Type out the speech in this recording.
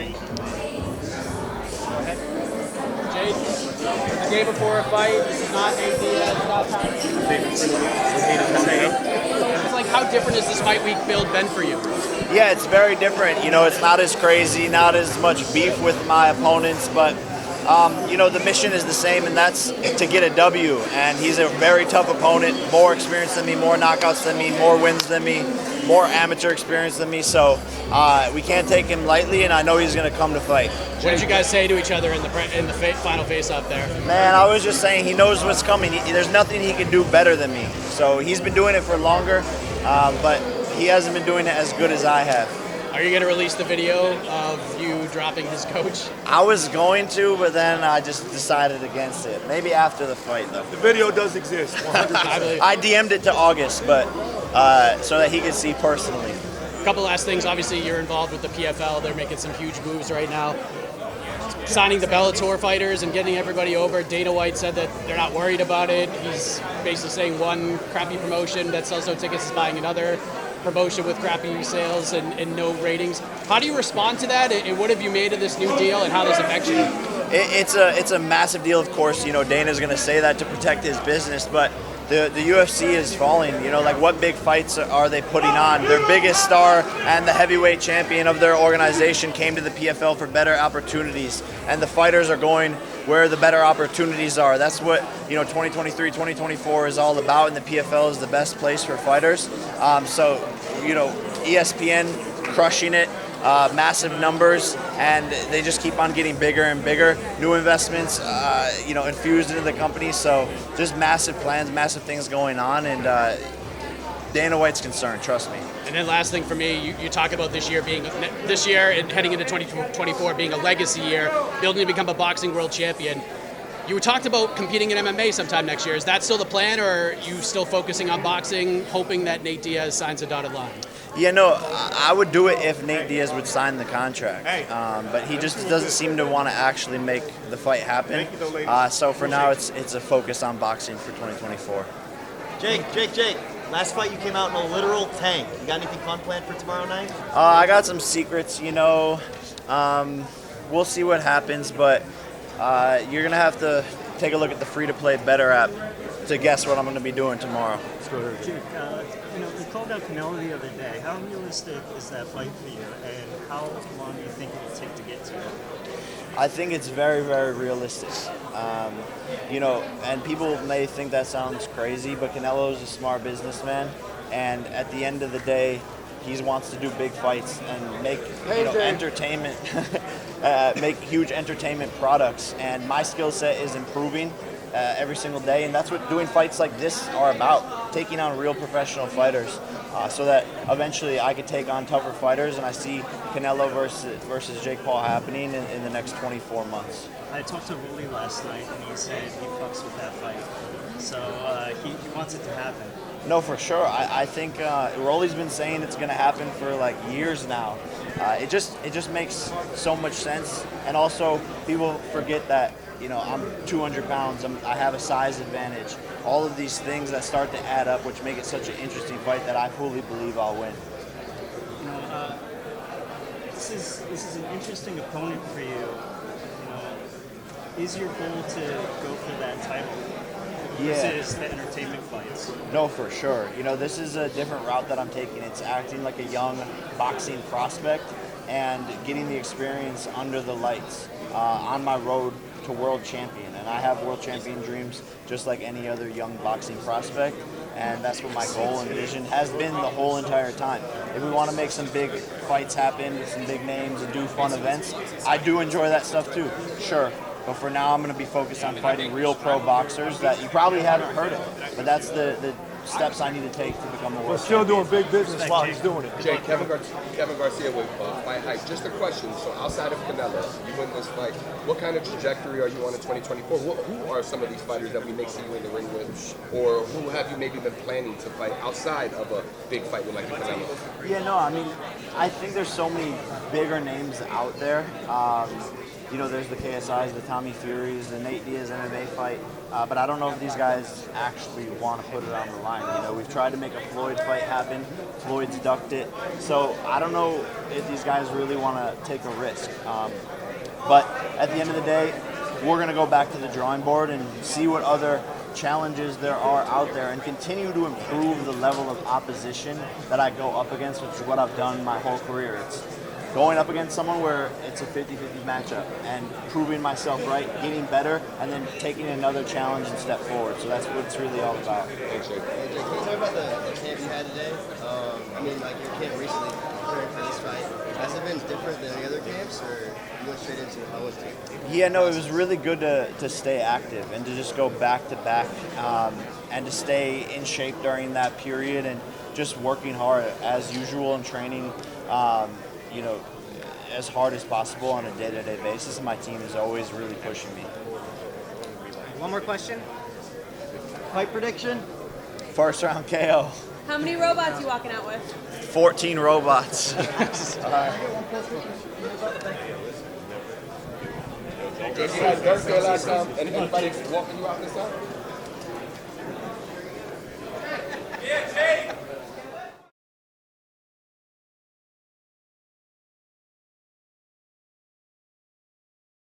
Nate. Jake, the day before a fight, this is not Nate Diaz, not time. It's like, how different has this fight week build been for you? Yeah, it's very different. You know, it's not as crazy, not as much beef with my opponents, but you know, the mission is the same, and that's to get a W. And he's a very tough opponent, more experience than me, more knockouts than me, more wins than me, more amateur experience than me. So we can't take him lightly, and I know he's going to come to fight. What did you guys say to each other in the final face-off there? Man, I was just saying he knows what's coming. There's nothing he can do better than me. So he's been doing it for longer, but he hasn't been doing it as good as I have. Are you going to release the video of you dropping his coach? I was going to, but then I just decided against it. Maybe after the fight, though. The video does exist, 100%. I DM'd it to August, but so that he could see personally. A couple last things. Obviously, you're involved with the PFL. They're making some huge moves right now. Signing the Bellator fighters and getting everybody over. Dana White said that they're not worried about it. He's basically saying one crappy promotion that sells no tickets is buying another promotion with crappy sales and no ratings. How do you respond to that? And what have you made of this new deal, and how does it affect you? It's a massive deal, of course. You know, Dana's going to say that to protect his business, but the UFC is falling. You know, like, what big fights are they putting on? Their biggest star and the heavyweight champion of their organization came to the PFL for better opportunities, and the fighters are going where the better opportunities are. That's what, you know, 2023, 2024 is all about, and the PFL is the best place for fighters. So, you know, ESPN crushing it. Massive numbers, and they just keep on getting bigger and bigger. New investments, you know, infused into the company. So just massive plans, massive things going on, and Dana White's concerned. Trust me. And then last thing for me, you talk about this year and heading into 2024 being a legacy year, building to become a boxing world champion. You talked about competing in MMA sometime next year. Is that still the plan, or are you still focusing on boxing, hoping that Nate Diaz signs a dotted line? Yeah, no, I would do it if Nate Diaz would sign the contract, but he just doesn't seem to want to actually make the fight happen. So for now, it's a focus on boxing for 2024. Jake, last fight you came out in a literal tank. You got anything fun planned for tomorrow night? I got some secrets, you know. We'll see what happens, but you're going to have to take a look at the free-to-play Better app to guess what I'm going to be doing tomorrow. Jake, you know, you called out Canelo the other day. How realistic is that fight for you, and how long do you think it will take to get to it? I think it's very, very realistic. You know, and people may think that sounds crazy, but Canelo's a smart businessman, and at the end of the day, he wants to do big fights and make, you know, entertainment, make huge entertainment products. And my skill set is improving every single day, and that's what doing fights like this are about, taking on real professional fighters, so that eventually I could take on tougher fighters, and I see Canelo versus Jake Paul happening in the next 24 months. I talked to Rolly last night, and he said he fucks with that fight, so he wants it to happen. No, for sure. I think Rolly's been saying it's going to happen for like years now. It just makes so much sense, and also people forget that, you know, I'm 200 pounds. I have a size advantage. All of these things that start to add up, which make it such an interesting fight that I fully believe I'll win. You know, this is an interesting opponent for you. You know, is your goal to go for that title? Versus the entertainment fights? No, for sure. You know, this is a different route that I'm taking. It's acting like a young boxing prospect and getting the experience under the lights on my road to world champion. And I have world champion dreams just like any other young boxing prospect. And that's what my goal and vision has been the whole entire time. If we want to make some big fights happen with some big names and do fun events, I do enjoy that stuff too, sure. But for now, I'm going to be focused on fighting real pro boxers that you probably haven't heard of. But that's the steps I need to take to become a world We're still champion. doing big business while he's doing it. Jay, Kevin Garcia with Fight Hype. Just a question. So outside of Canelo, you win this fight. What kind of trajectory are you on in 2024? Who are some of these fighters that we may see you in the ring with? Or who have you maybe been planning to fight outside of a big fight with like a Canelo? Yeah, no, I mean, I think there's so many bigger names out there. there's the KSIs, the Tommy Furies, the Nate Diaz MMA fight, but I don't know if these guys actually want to put it on the line. We've tried to make a Floyd fight happen. Floyd's ducked it. So I don't know if these guys really want to take a risk. But at the end of the day, we're going to go back to the drawing board and see what other challenges there are out there and continue to improve the level of opposition that I go up against, which is what I've done my whole career. It's going up against someone where it's a 50-50 matchup and proving myself right, getting better, and then taking another challenge and step forward. So that's what it's really all about. Thanks, Jake. Hey, Jake, can you talk about the camp you had today? Your camp recently preparing for this fight. Has it been different than the other camps, or you went straight into how was it? Yeah, no, it was really good to stay active and to just go back to back and to stay in shape during that period and just working hard as usual and training, as hard as possible on a day-to-day basis. My team is always really pushing me. One more question. Fight prediction? First round KO. How many robots you walking out with? 14 robots. Did you have Dirk there last time? Anybody walking you out this time?